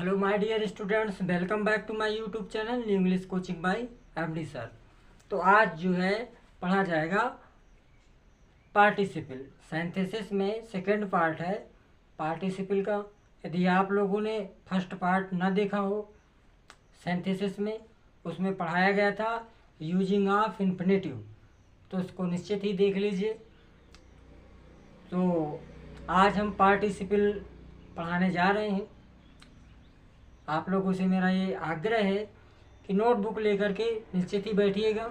Hello my dear students, welcome back to my YouTube channel new English coaching by MD sir. तो आज जो है पढ़ा जाएगा पार्टिसिपल। सिंथेसिस में सेकंड पार्ट है पार्टिसिपल का। यदि आप लोगों ने फर्स्ट पार्ट ना देखा हो सिंथेसिस में, उसमें पढ़ाया गया था यूजिंग ऑफ इन्फिनेटिव, तो उसको निश्चित ही देख लीजिए। तो आज हम पार्टिसिपल पढ़ाने जा रहे हैं। आप लोगों से मेरा ये आग्रह है कि नोटबुक लेकर के निश्चित ही बैठिएगा,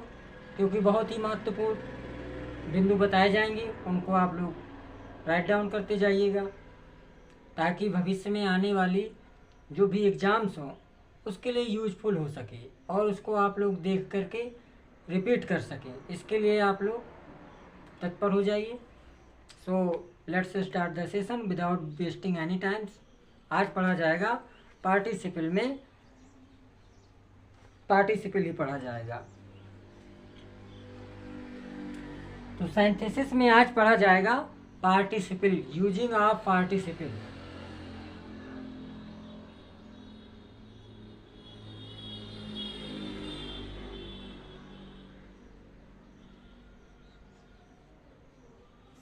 क्योंकि बहुत ही महत्वपूर्ण बिंदु बताए जाएंगे, उनको आप लोग राइट डाउन करते जाइएगा, ताकि भविष्य में आने वाली जो भी एग्ज़ाम्स हों उसके लिए यूजफुल हो सके और उसको आप लोग देख करके रिपीट कर सकें। इसके लिए आप लोग तत्पर हो जाइए। So let's start the session without wasting any times. आज पढ़ा जाएगा पार्टिसिपल में, पार्टिसिपल ही पढ़ा जाएगा। तो सिंथेसिस में आज पढ़ा जाएगा participle, using of participle.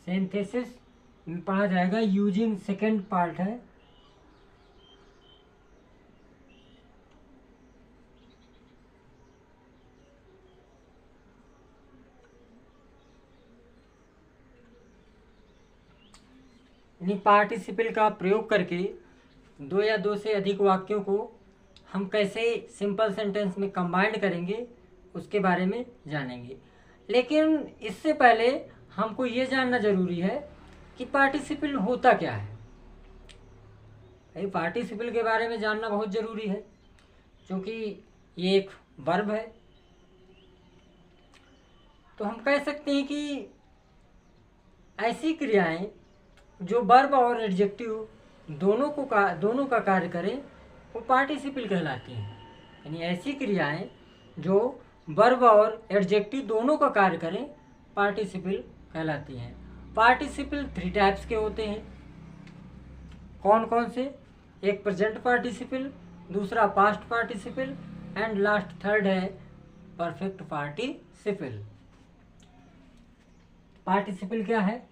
Synthesis में पढ़ा जाएगा यूजिंग, सेकंड पार्ट है। पार्टिसिपल का प्रयोग करके दो या दो से अधिक वाक्यों को हम कैसे सिंपल सेंटेंस में कंबाइंड करेंगे उसके बारे में जानेंगे। लेकिन इससे पहले हमको ये जानना जरूरी है कि पार्टिसिपल होता क्या है। पार्टिसिपल के बारे में जानना बहुत ज़रूरी है, क्योंकि ये एक वर्ब है। तो हम कह सकते हैं कि ऐसी क्रियाएं जो वर्ब और एडजेक्टिव दोनों का कार्य करें वो पार्टिसिपल कहलाती हैं। यानी ऐसी क्रियाएं जो वर्ब और एडजेक्टिव दोनों का कार्य करें पार्टिसिपल कहलाती हैं। पार्टिसिपल 3 टाइप्स के होते हैं। कौन कौन से? एक प्रेजेंट पार्टिसिपल, दूसरा past participle and last third है परफेक्ट पार्टिसिपल। पार्टिसिपल क्या है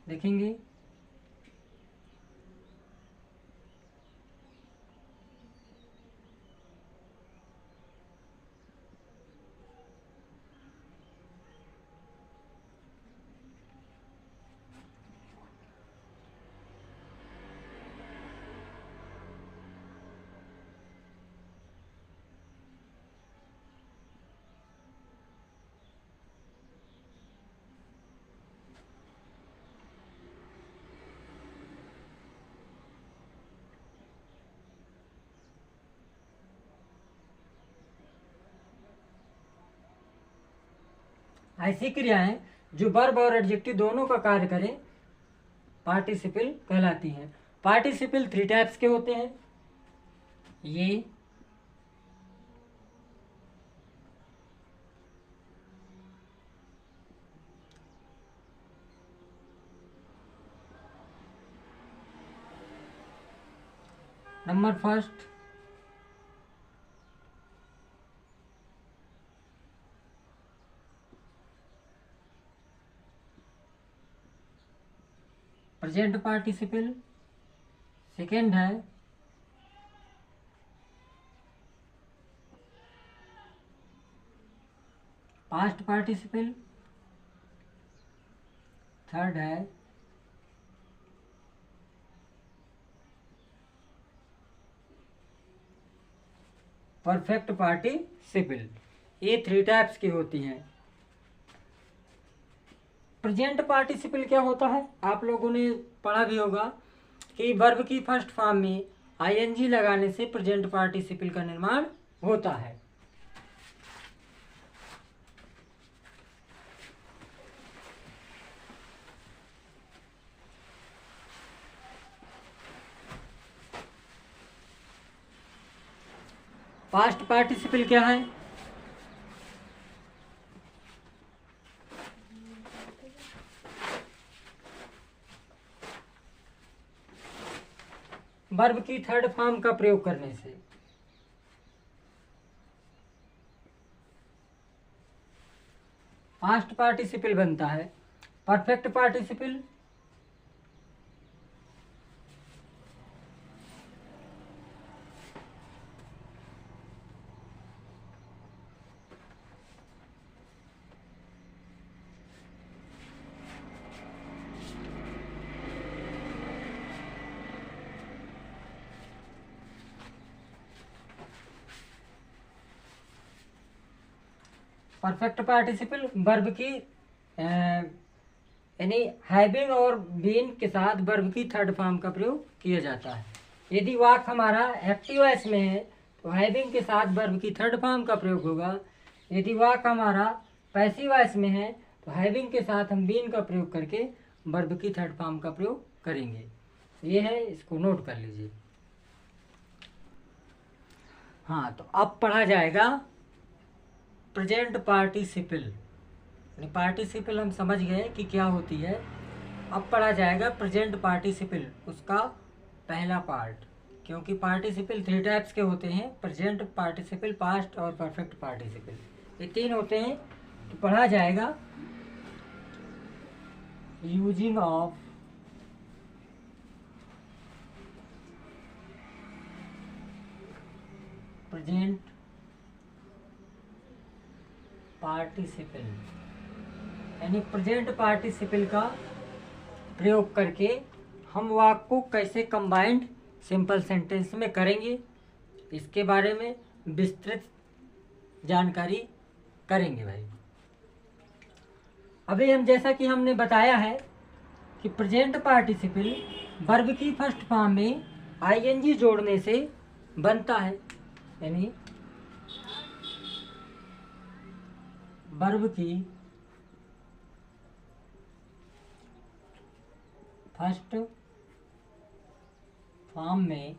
देखेंगे। ऐसी क्रियाएं जो वर्ब और एडजेक्टिव दोनों का कार्य करें पार्टिसिपल कहलाती हैं। पार्टिसिपल 3 टाइप्स के होते हैं। ये number first present participle, second है पास्ट पार्टिसिपल, थर्ड है परफेक्ट पार्टिसिपल। ये 3 टाइप्स की होती हैं। प्रेजेंट पार्टिसिपल क्या होता है? आप लोगों ने पढ़ा भी होगा कि वर्ब की फर्स्ट फॉर्म में आईएनजी लगाने से प्रेजेंट पार्टिसिपल का निर्माण होता है। पास्ट पार्टिसिपल क्या है? वर्ब की थर्ड फॉर्म का प्रयोग करने से। पास्ट पार्टिसिपल बनता है perfect participle, perfect participle verb की यानी हैविंग और बीन के साथ वर्ब की थर्ड फॉर्म का प्रयोग किया जाता है। यदि वाक्य हमारा एक्टिव वॉइस में है तो हैविंग के साथ वर्ब की थर्ड फॉर्म का प्रयोग होगा। यदि वाक्य हमारा पैसिव वॉइस में है तो हैविंग के साथ हम बीन का प्रयोग करके वर्ब की थर्ड फॉर्म का प्रयोग करेंगे। ये है, इसको नोट कर लीजिए। हाँ, तो अब पढ़ा जाएगा प्रेजेंट पार्टिसिपल। पार्टिसिपल हम समझ गए कि क्या होती है। अब पढ़ा जाएगा प्रेजेंट पार्टिसिपल, उसका पहला पार्ट। क्योंकि पार्टिसिपल 3 टाइप्स के होते हैं, प्रेजेंट पार्टिसिपल, पास्ट और परफेक्ट पार्टिसिपल, ये 3 होते हैं। तो पढ़ा जाएगा यूजिंग ऑफ प्रेजेंट पार्टिसिपल, यानी प्रेजेंट पार्टिसिपल का प्रयोग करके हम वाक्य को कैसे कंबाइंड सिंपल सेंटेंस में करेंगे, इसके बारे में विस्तृत जानकारी करेंगे भाई। अभी हम जैसा कि हमने बताया है कि प्रेजेंट पार्टिसिपल वर्ब की फर्स्ट फॉर्म में आईएनजी जोड़ने से बनता है, यानी वर्ब की फर्स्ट फॉर्म में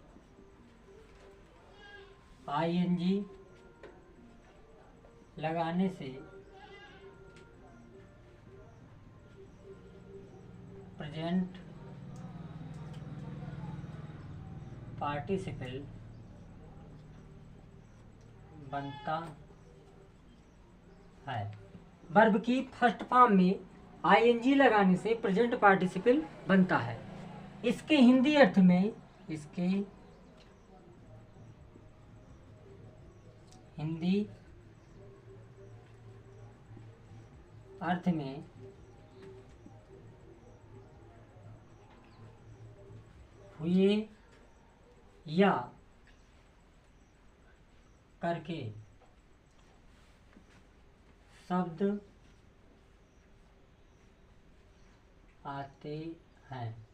आईएनजी लगाने से प्रेजेंट पार्टिसिपल बनता है। वर्ब की फर्स्ट फॉर्म में आईएनजी लगाने से प्रेजेंट पार्टिसिपल बनता है। इसके हिंदी अर्थ में, इसके हिंदी अर्थ में हुए या करके शब्द आते हैं,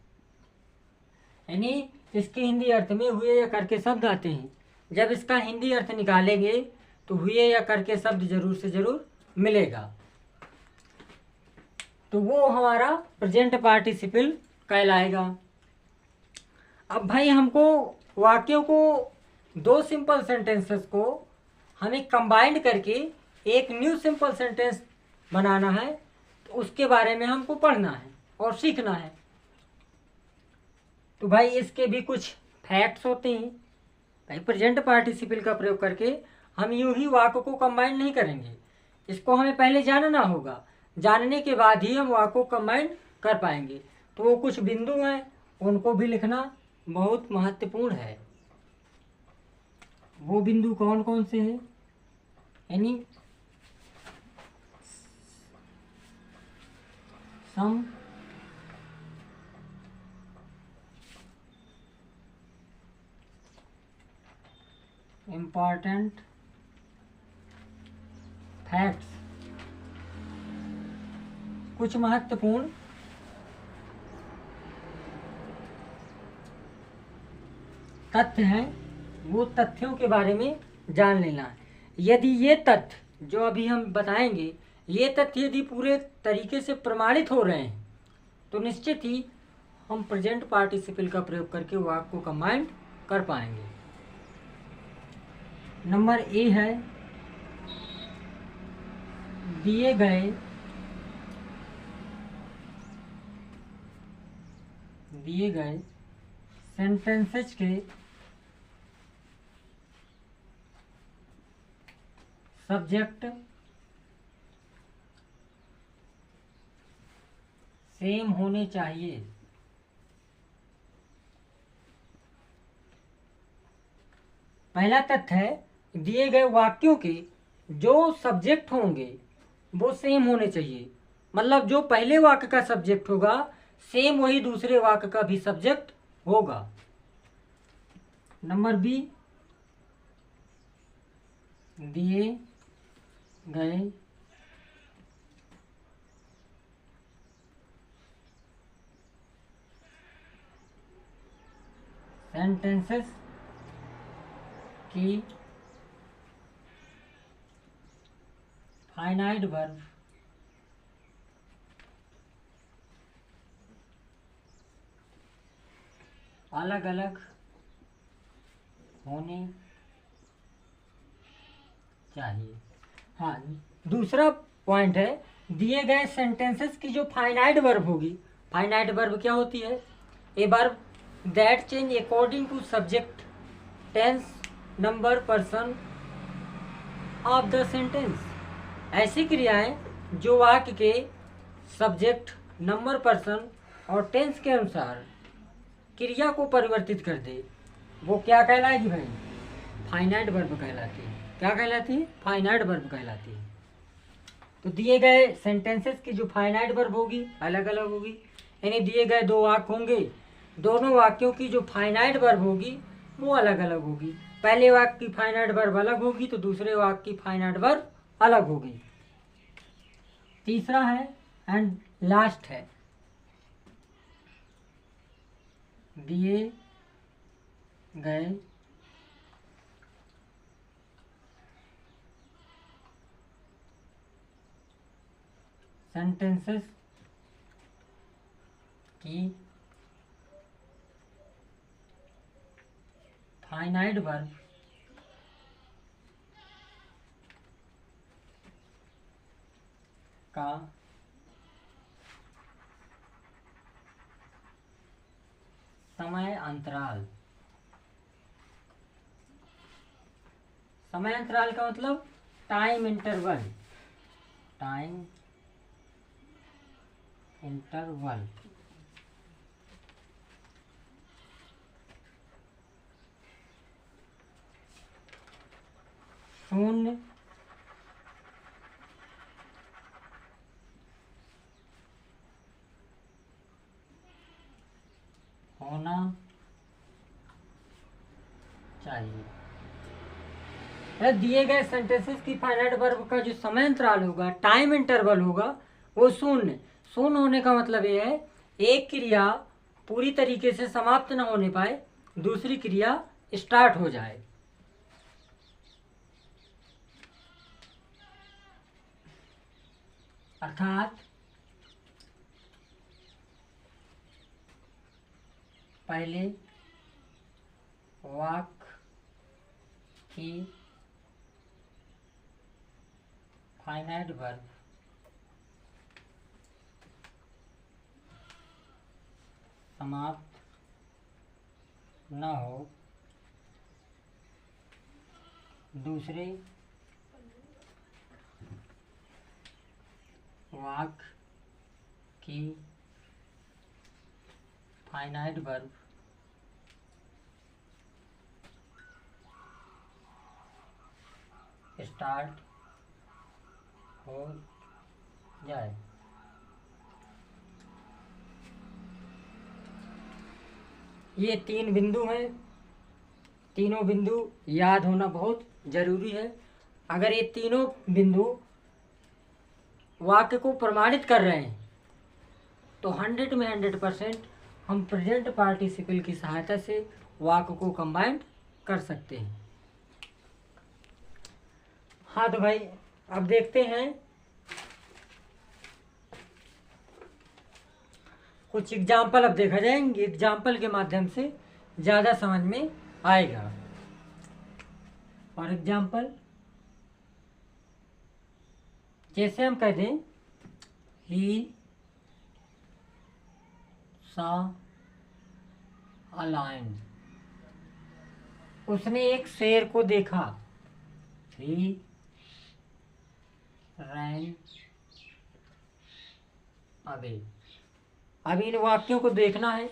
यानी इसके हिंदी अर्थ में हुए या करके शब्द आते हैं। जब इसका हिंदी अर्थ निकालेंगे तो हुए या करके शब्द जरूर से जरूर मिलेगा, तो वो हमारा प्रेजेंट पार्टिसिपल कहलाएगा। अब भाई हमको वाक्यों को, 2 सिंपल सेंटेंसेस को हमें कंबाइंड करके एक न्यू सिंपल सेंटेंस बनाना है, तो उसके बारे में हमको पढ़ना है और सीखना है। तो भाई इसके भी कुछ फैक्ट्स होते हैं। भाई प्रेजेंट पार्टिसिपल का प्रयोग करके हम यूं ही वाक्य को कंबाइन नहीं करेंगे, इसको हमें पहले जानना होगा। जानने के बाद ही हम वाक्य को कंबाइन कर पाएंगे। तो वो कुछ बिंदु हैं, उनको भी लिखना बहुत महत्वपूर्ण है। वो बिंदु कौन कौन से हैं, यानी सम इम्पॉर्टेंट फैक्ट्स, कुछ महत्वपूर्ण तथ्य हैं, वो तथ्यों के बारे में जान लेना है। यदि ये तथ्य जो अभी हम बताएंगे, ये तथ्य यदि पूरे तरीके से प्रमाणित हो रहे हैं तो निश्चित ही हम प्रेजेंट पार्टिसिपल का प्रयोग करके वाक्य को कंबाइंड कर पाएंगे। नंबर ए है, दिए गए सेंटेंसेस के सब्जेक्ट सेम होने चाहिए। पहला तथ्य है दिए गए वाक्यों के जो सब्जेक्ट होंगे वो सेम होने चाहिए, मतलब जो पहले वाक्य का सब्जेक्ट होगा सेम वही दूसरे वाक्य का भी सब्जेक्ट होगा। नंबर बी, दिए गए सेंटेंसेस की फाइनाइट वर्ब अलग अलग होने चाहिए। हाँ, दूसरा पॉइंट है दिए गए सेंटेंसेस की जो फाइनाइट वर्ब होगी। फाइनाइट वर्ब क्या होती है? A verb that change according to subject, tense, number, person of the sentence. ऐसी क्रियाएं जो वाक्य के सब्जेक्ट, नंबर, पर्सन और टेंस के अनुसार क्रिया को परिवर्तित कर दे वो क्या कहलाएगी भाई? फाइनाइट वर्ब कहलाती है। क्या कहलाती है? फाइनाइट वर्ब कहलाती है। तो दिए गए सेंटेंसेस की जो फाइनाइट वर्ब होगी अलग अलग होगी, यानी दिए गए दो वाक्य होंगे, दोनों वाक्यों की जो फाइनाइट वर्ब होगी वो अलग अलग होगी। पहले वाक्य की फाइनाइट वर्ब अलग होगी तो दूसरे वाक्य की फाइनाइट वर्ब अलग होगी। तीसरा है एंड लास्ट है दिए गए सेंटेंसेस की फाइनाइट वर्ब का समय अंतराल, समय अंतराल का मतलब टाइम इंटरवल, टाइम इंटरवल शून्य होना चाहिए। दिए गए सेंटेंसेस की फाइनाइट वर्ब का जो समय अंतराल होगा, टाइम इंटरवल होगा, वो शून्य। शून्य होने का मतलब ये है एक क्रिया पूरी तरीके से समाप्त न होने पाए, दूसरी क्रिया स्टार्ट हो जाए। अर्थात पहले वाक्य की फाइनाइट वर्ब समाप्त न हो, दूसरे वाक्य की फाइनाइट वर्ब स्टार्ट हो जाए। ये तीन बिंदु हैं, तीनों बिंदु याद होना बहुत जरूरी है। अगर ये तीनों बिंदु वाक्य को प्रमाणित कर रहे हैं तो 100 में 100% हम प्रेजेंट पार्टिसिपल की सहायता से वाक्य को कंबाइन कर सकते हैं। हाँ तो भाई अब देखते हैं कुछ एग्जाम्पल। अब देखा जाएंगे एग्जाम्पल के माध्यम से ज़्यादा समझ में आएगा। फॉर एग्जाम्पल जैसे हम कह दें ही saw अ लायन, उसने एक शेर को देखा। He ran away. अब इन वाक्यों को देखना है,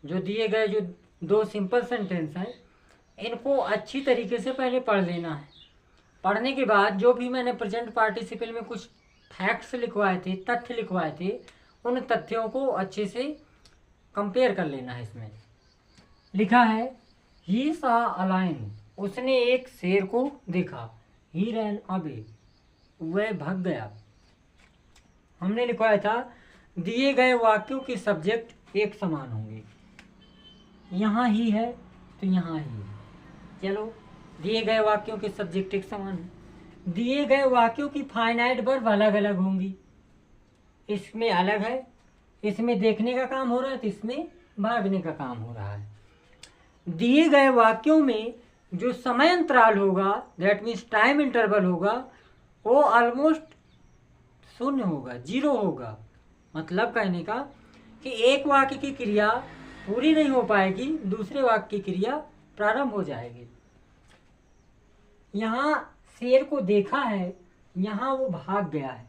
जो दिए गए जो दो सिंपल सेंटेंस हैं, इनको अच्छी तरीके से पहले पढ़ लेना है। पढ़ने के बाद जो भी मैंने प्रेजेंट पार्टिसिपल में कुछ फैक्ट्स लिखवाए थे, तथ्य लिखवाए थे, उन तथ्यों को अच्छे से कंपेयर कर लेना है। इसमें लिखा है ही सा अ लायन, उसने एक शेर को देखा। ही रैन अवे, वह भाग गया। हमने लिखवाया था दिए गए वाक्यों के सब्जेक्ट एक समान होंगे। यहाँ ही है तो यहाँ ही है। चलो, दिए गए वाक्यों के सब्जेक्ट एक समान है। दिए गए वाक्यों की फाइनाइट वर्ब अलग अलग होंगी। इसमें अलग है, इसमें देखने का काम हो रहा है तो इसमें भागने का काम हो रहा है। दिए गए वाक्यों में जो समय अंतराल होगा, दैट मीन्स टाइम इंटरवल होगा, वो ऑलमोस्ट शून्य होगा, 0 होगा। मतलब कहने का कि एक वाक्य की क्रिया पूरी नहीं हो पाएगी, दूसरे वाक्य की क्रिया प्रारंभ हो जाएगी। यहाँ शेर को देखा है, यहाँ वो भाग गया है।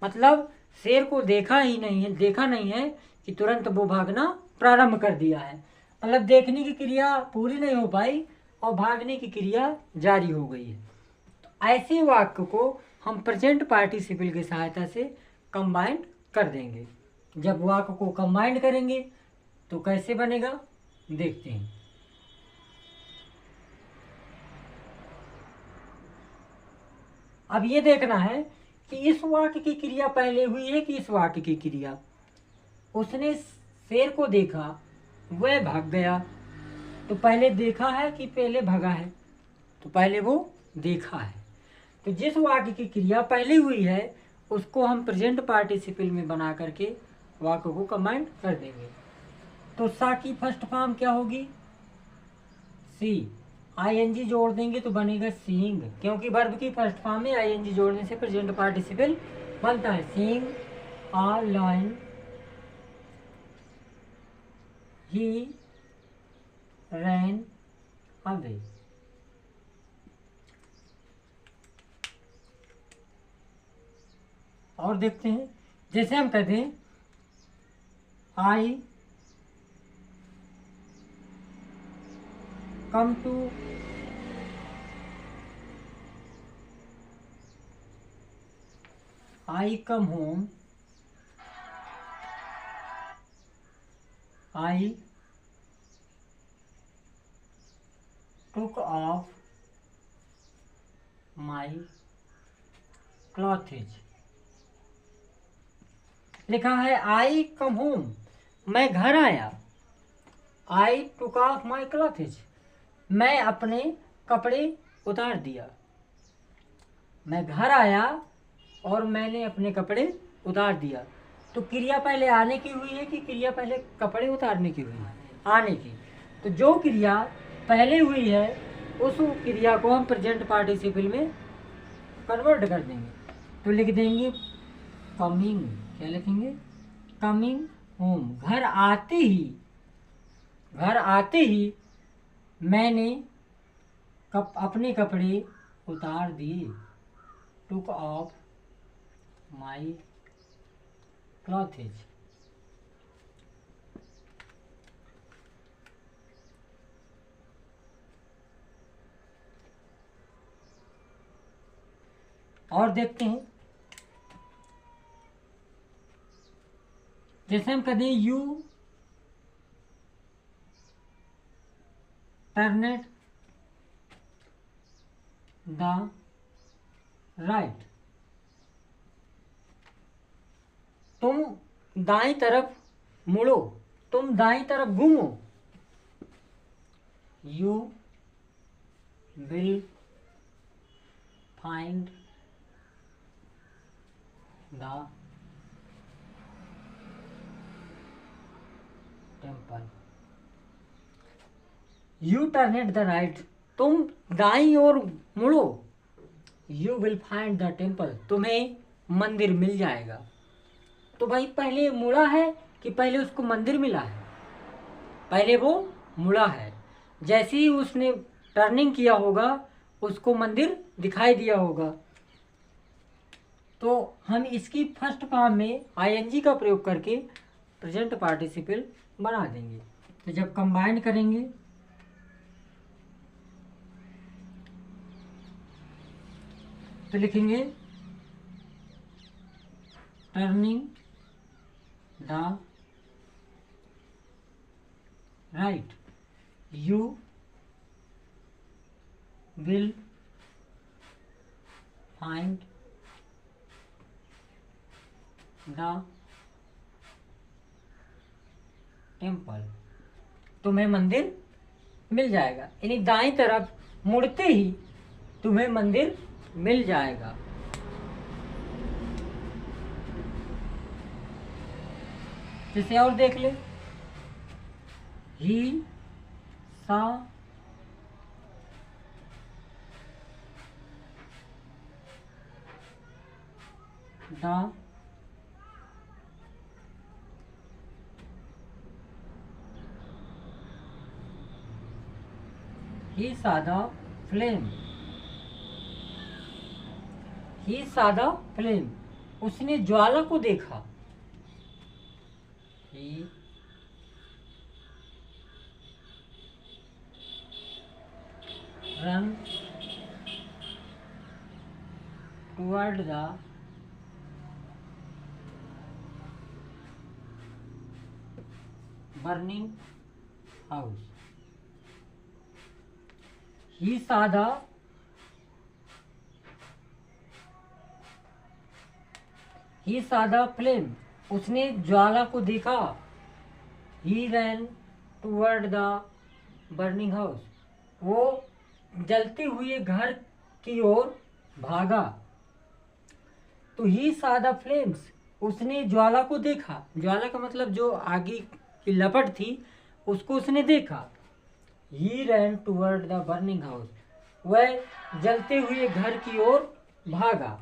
मतलब शेर को देखा ही नहीं है, देखा नहीं है कि तुरंत वो भागना प्रारंभ कर दिया है। मतलब देखने की क्रिया पूरी नहीं हो पाई और भागने की क्रिया जारी हो गई है। तो ऐसे वाक्य को हम प्रेजेंट पार्टिसिपल की सहायता से कंबाइन कर देंगे। जब वाक्य को कंबाइन करेंगे तो कैसे बनेगा, देखते हैं। अब ये देखना है कि इस वाक्य की क्रिया पहले हुई है कि इस वाक्य की क्रिया। उसने शेर को देखा, वह भाग गया। तो पहले देखा है कि पहले भागा है? तो पहले वो देखा है। तो जिस वाक्य की क्रिया पहले हुई है उसको हम प्रेजेंट पार्टिसिपल में बना करके वाक्य को कंबाइन कर देंगे। तो सा की फर्स्ट फॉर्म क्या होगी? सी। आईएनजी जोड़ देंगे तो बनेगा सीइंग, क्योंकि वर्ब की फर्स्ट फॉर्म में आईएनजी जोड़ने से प्रेजेंट पार्टिसिपल बनता है। Seeing a lion, he ran away. और देखते हैं, जैसे हम कहते हैं I come to I come home, I took off my clothes। लिखा है आई कम होम, मैं घर आया। आई टुक ऑफ माई क्लॉथेज, मैं अपने कपड़े उतार दिया। मैं घर आया और मैंने अपने कपड़े उतार दिया। तो क्रिया पहले आने की हुई है कि क्रिया पहले कपड़े उतारने की हुई है? आने की। तो जो क्रिया पहले हुई है उस क्रिया को हम प्रेजेंट पार्टिसिपल में कन्वर्ट कर देंगे। तो लिख देंगे कमिंग, क्या लिखेंगे? Coming home. घर आते ही मैंने अपने कपड़े उतार दिए। Took of my clothes. और देखते हैं, जैसे हम कहते हैं यू टर्नेड द राइट, तुम दाईं तरफ मुड़ो, तुम दाईं तरफ घूमो। You will find the temple. You turn at the right, तुम दाईं ओर मुड़ो। You will find the temple, तुम्हें मंदिर मिल जाएगा। तो भाई पहले मुड़ा है कि पहले उसको मंदिर मिला है? पहले वो मुड़ा है। जैसे ही उसने टर्निंग किया होगा उसको मंदिर दिखाई दिया होगा। तो हम इसकी फर्स्ट फॉर्म में आईएनजी का प्रयोग करके प्रेजेंट पार्टिसिपल बना देंगे। तो जब कंबाइन करेंगे तो लिखेंगे turning the right, you will find the temple. तुम्हें मंदिर मिल जाएगा, यानी दाईं तरफ मुड़ते ही तुम्हें मंदिर मिल जाएगा। जैसे और देख ले, ही सा the he saw a flame, he saw a flame, उसने ज्वाला को देखा। He run toward the burning house. He saw a he saw a flame, उसने ज्वाला को देखा। He ran toward the burning house, वो जलते हुए घर की ओर भागा। तो ही सादा फ्लेम्स, उसने ज्वाला को देखा। ज्वाला का मतलब जो आगे की लपट थी उसको उसने देखा। He ran toward the burning house, वह जलते हुए घर की ओर भागा।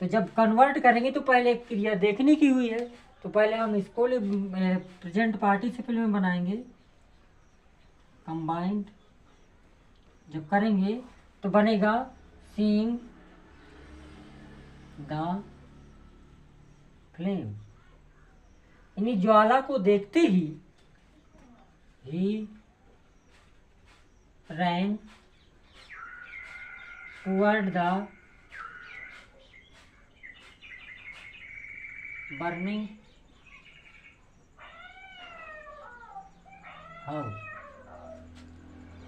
तो जब कन्वर्ट करेंगे तो पहले क्रिया देखने की हुई है, तो पहले हम इसको प्रेजेंट पार्टिसिपल में बनाएंगे। कंबाइंड जब करेंगे तो बनेगा सीइंग द फ्लेम, यानी ज्वाला को देखते ही रैन टुवर्ड द बर्निंग हाउस।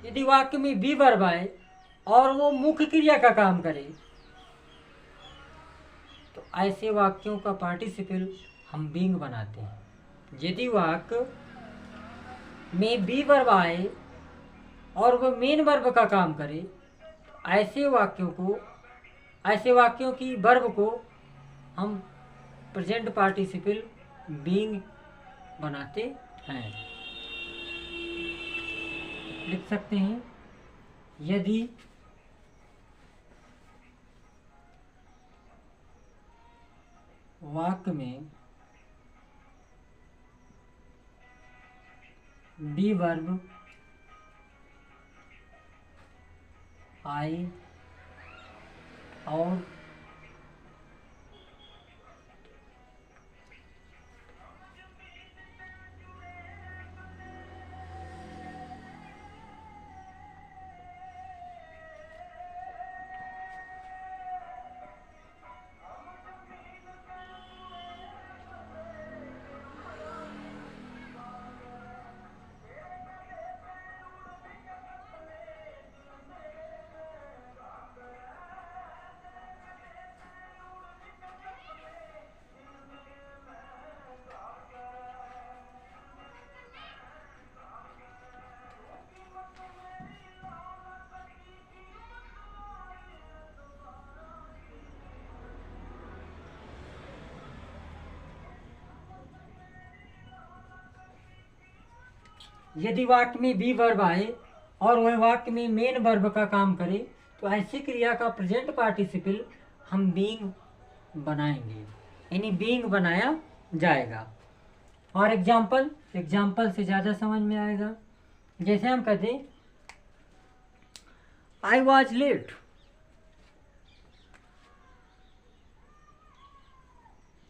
यदि वाक्य में बी वर्ब आए और वो मुख्य क्रिया का काम करे तो ऐसे वाक्यों का पार्टिसिपल हम बीइंग बनाते हैं। यदि वाक्य में बी वर्ब आए और वह मेन वर्ब का काम करे, ऐसे वाक्यों की वर्ब को हम प्रेजेंट पार्टिसिपल बीइंग बनाते हैं। लिख सकते हैं, यदि वाक्य में बी वर्ब आए और यदि वाक्य में बी वर्ब आए और वह वाक्य में मेन वर्ब का काम करे तो ऐसी क्रिया का प्रेजेंट पार्टिसिपल हम बीइंग बनाएंगे, यानी बीइंग बनाया जाएगा। और एग्जाम्पल से ज़्यादा समझ में आएगा। जैसे हम कहते I was late,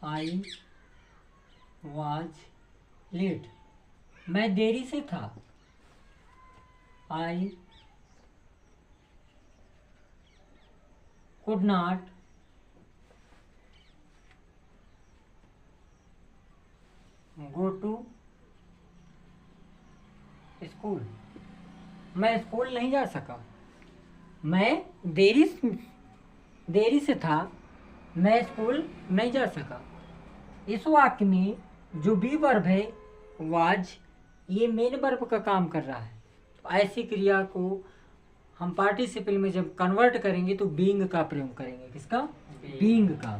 I was late, मैं देरी से था, I could not go to school, मैं स्कूल नहीं जा सका, मैं देरी से था, मैं स्कूल नहीं जा सका। इस वाक्य में जो बी वर्ब है वाज, ये मेन वर्ब का काम कर रहा है। तो ऐसी क्रिया को हम पार्टिसिपल में जब कन्वर्ट करेंगे तो बीइंग का प्रयोग करेंगे। किसका? बीइंग का।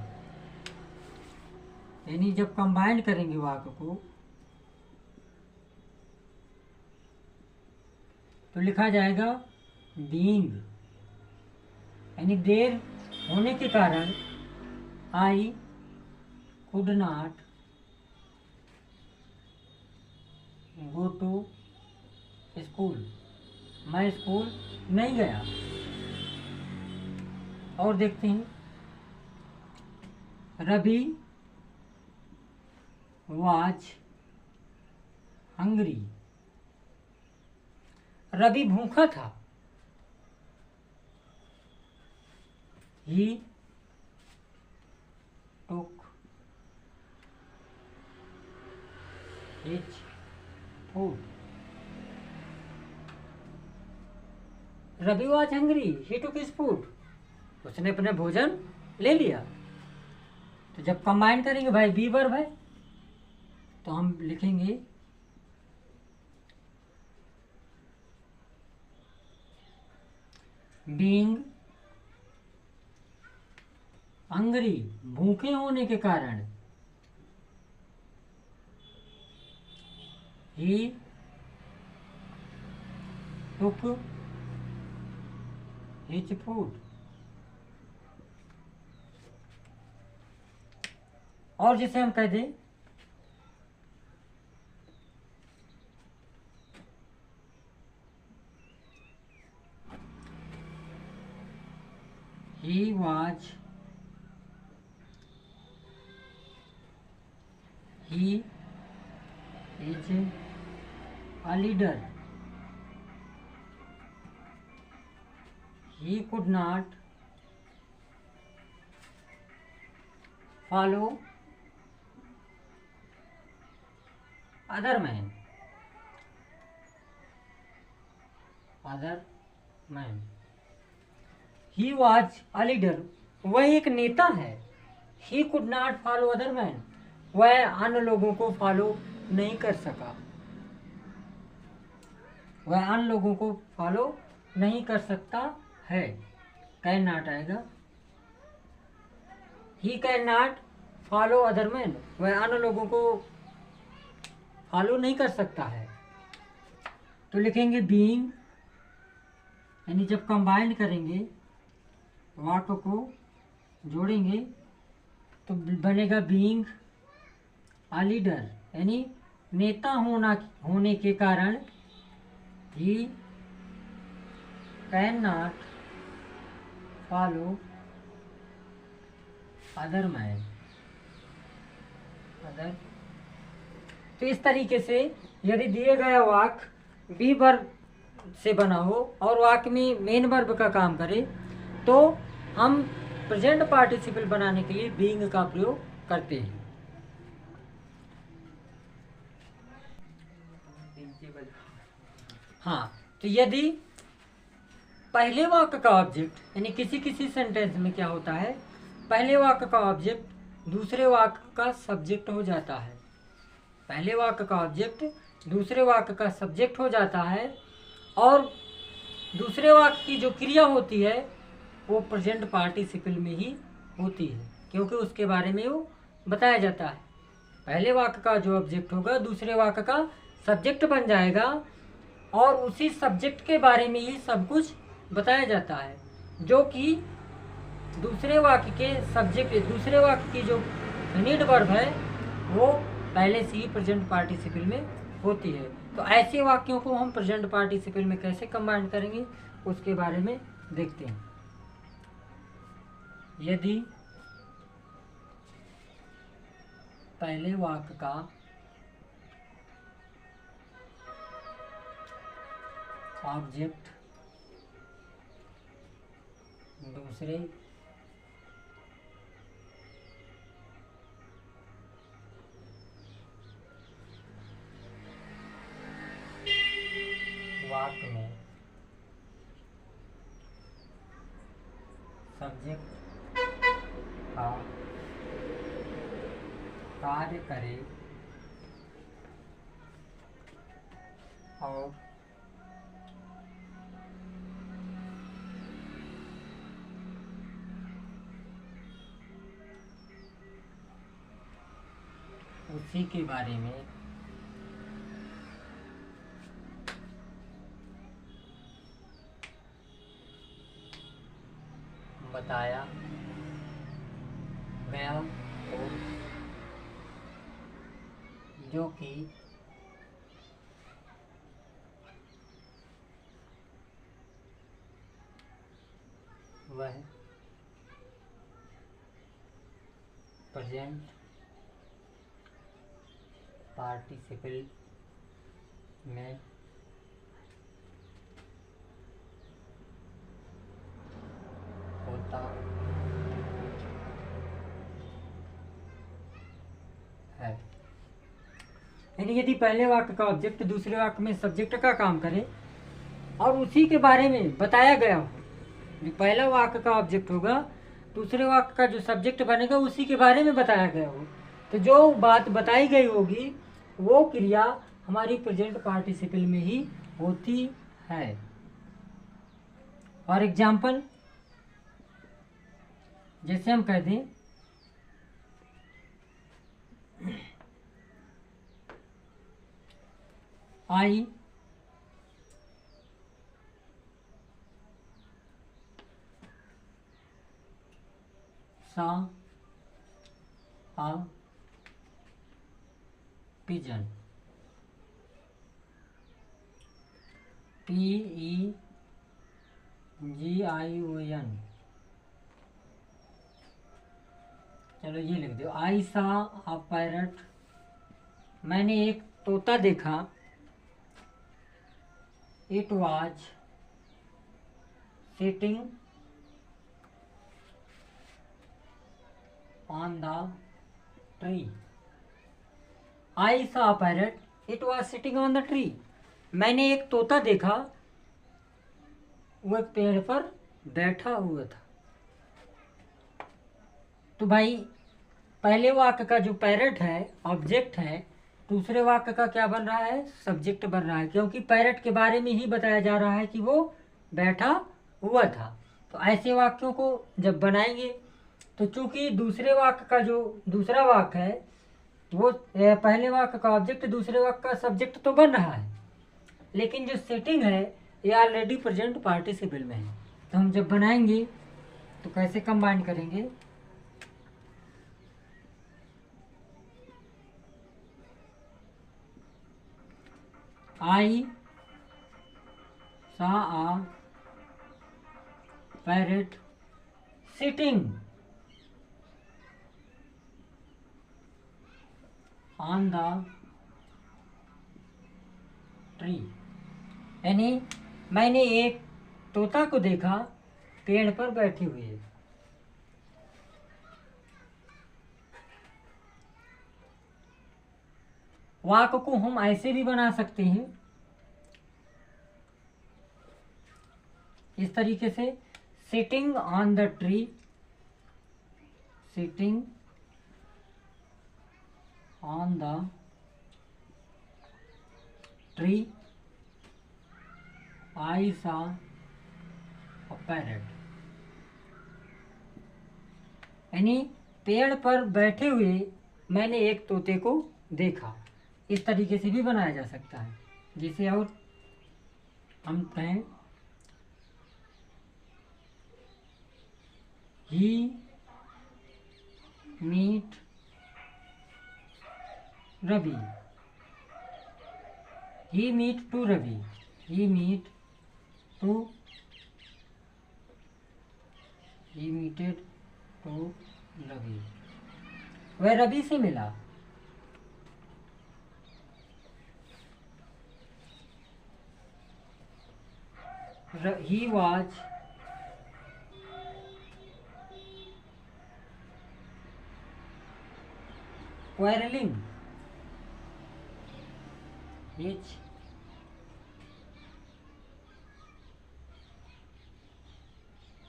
यानी जब कंबाइन करेंगे वाक्य को तो लिखा जाएगा बीइंग, यानी देर होने के कारण I could not go to school, मैं स्कूल नहीं गया। और देखते हैं, रवि वाज हंग्री, रवि भूखा था, he took his food, Ravi was hungry, he took his food, उसने अपने भोजन ले लिया। तो जब कंबाइन करेंगे भाई बी वर्ब है तो हम लिखेंगे बीइंग हंग्री, भूखे होने के कारण, ही टुक हिज फूड। और जिसे हम कह दें he was, he is a leader, he could not follow other man, he was a leader, वह एक नेता है। he could not follow other man, वह अन्य लोगों को फॉलो नहीं कर सका, वह अन्य लोगों को फॉलो नहीं कर सकता है। कैन नॉट आएगा, he can not follow other man, वह अन्य लोगों को फॉलो नहीं कर सकता है। तो लिखेंगे बीइंग, यानी जब कंबाइन करेंगे वाक्य को जोड़ेंगे तो बनेगा बीइंग अ लीडर, यानी नेता होने के कारण he can not follow other man. तो इस तरीके से यदि दिए गया वाक्य बी वर्ब से बना हो और वाक्य में मेन वर्ब का काम करे तो हम प्रेजेंट पार्टिसिपल बनाने के लिए बीइंग का प्रयोग करते हैं। हाँ, तो यदि पहले वाक्य का ऑब्जेक्ट, यानी किसी सेंटेंस में क्या होता है, पहले वाक्य का ऑब्जेक्ट दूसरे वाक्य का सब्जेक्ट हो जाता है, पहले वाक्य का ऑब्जेक्ट दूसरे वाक्य का सब्जेक्ट हो जाता है और दूसरे वाक्य की जो क्रिया होती है वो प्रेजेंट पार्टिसिपल में ही होती है, क्योंकि उसके बारे में वो बताया जाता है। पहले वाक्य का जो ऑब्जेक्ट होगा दूसरे वाक्य का सब्जेक्ट बन जाएगा और उसी सब्जेक्ट के बारे में ही सब कुछ बताया जाता है, जो कि दूसरे वाक्य के सब्जेक्ट, दूसरे वाक्य की जो नीड वर्ब है वो पहले से ही प्रेजेंट पार्टिसिपल में होती है। तो ऐसे वाक्यों को हम प्रेजेंट पार्टिसिपल में कैसे कंबाइन करेंगे उसके बारे में देखते हैं। यदि पहले वाक्य का ऑब्जेक्ट दूसरे वाक्य में सब्जेक्ट का कार्य करे और उसी के बारे में बताया गया हो, जो कि वह प्रेजेंट पार्टिसिपल में होता है। यानी यदि पहले वाक्य का ऑब्जेक्ट दूसरे वाक्य में सब्जेक्ट का काम करे और उसी के बारे में बताया गया हो, जो पहला वाक्य का ऑब्जेक्ट होगा दूसरे वाक्य का जो सब्जेक्ट बनेगा उसी के बारे में बताया गया हो, तो जो बात बताई गई होगी वो क्रिया हमारी प्रेजेंट पार्टिसिपल में ही होती है। और एग्जाम्पल जैसे हम कह दें आई saw a pigeon, PEGION। चलो ये लिख दो, आई सा अ पैरट, मैंने एक तोता देखा, it was sitting on the tree. I saw parrot, it was sitting on the tree. मैंने एक तोता देखा, वह पेड़ पर बैठा हुआ था। तो भाई पहले वाक्य का जो पैरट है ऑब्जेक्ट है, दूसरे वाक्य का क्या बन रहा है, सब्जेक्ट बन रहा है, क्योंकि पैरट के बारे में ही बताया जा रहा है कि वो बैठा हुआ था। तो ऐसे वाक्यों को जब बनाएंगे तो चूंकि दूसरे वाक्य का जो दूसरा वाक्य है वो पहले वाक्य का ऑब्जेक्ट दूसरे वाक्य का सब्जेक्ट तो बन रहा है, लेकिन जो सेटिंग है ये ऑलरेडी प्रेजेंट पार्टिसिपल में है। तो हम जब बनाएंगे तो कैसे कंबाइन करेंगे, I saw a parrot sitting on the tree, यानी मैंने एक तोता को देखा पेड़ पर बैठी हुई है। वाक्य को हम ऐसे भी बना सकते हैं इस तरीके से, sitting on the tree, sitting on the tree I सा अ पैरट, यानी पेड़ पर बैठे हुए मैंने एक तोते को देखा। इस तरीके से भी बनाया जा सकता है। जिसे और हम कहें he meet Ravi, he meet to Ravi, he meet to, he meeted to Ravi, वह रवि से मिला। He was quarreling with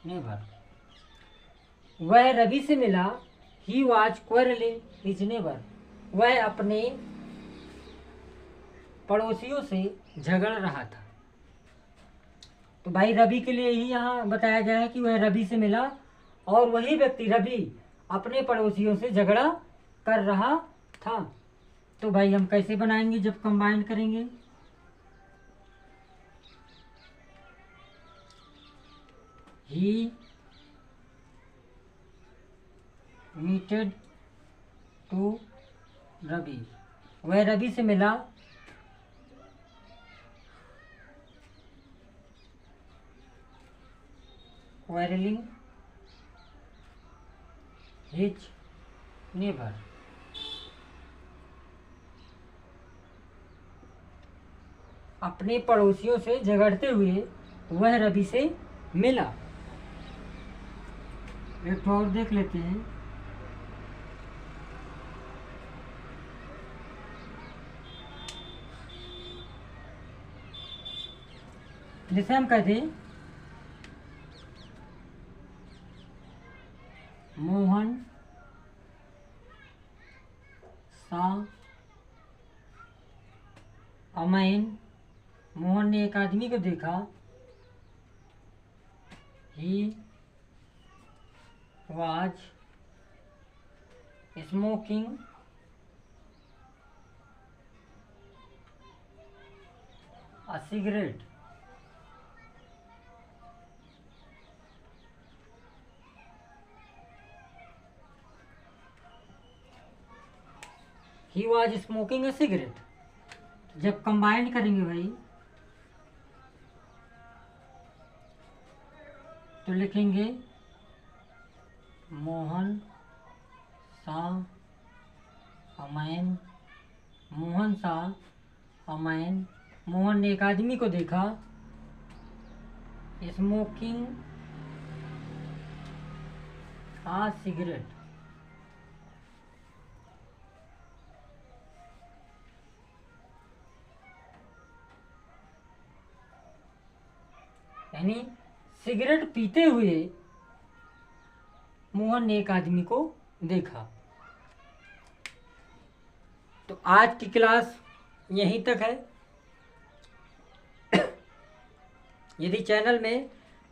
neighbor, वह रवि से मिला। He was quarreling with neighbor, वह अपने पड़ोसियों से झगड़ रहा था। तो भाई रवि के लिए ही यहाँ बताया गया है कि वह रवि से मिला और वही व्यक्ति रवि अपने पड़ोसियों से झगड़ा कर रहा था। तो भाई हम कैसे बनाएंगे जब कंबाइन करेंगे? ही मीटेड टू रवि, वह रवि से मिला। quarreling his neighbor, अपने पड़ोसियों से झगड़ते हुए वह रवि से मिला। एक और देख लेते हैं। जैसे हम कहते हैं मोहन सा अमैन, मोहन ने एक आदमी को देखा। He was smoking a cigarette, he was smoking a cigarette. जब कंबाइन करेंगे भाई तो लिखेंगे मोहन सा अमैन, मोहन सा अमैन, मोहन ने एक आदमी को देखा स्मोकिंग आ सिगरेट, यानी सिगरेट पीते हुए मोहन ने एक आदमी को देखा। तो आज की क्लास यहीं तक है। यदि चैनल में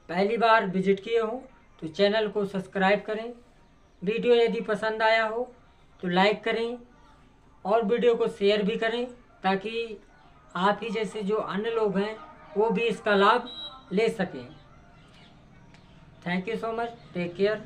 पहली बार विजिट किए हो तो चैनल को सब्सक्राइब करें। वीडियो यदि पसंद आया हो तो लाइक करें और वीडियो को शेयर भी करें ताकि आप ही जैसे जो अन्य लोग हैं वो भी इसका लाभ ले सकें। Thank you so much, take care.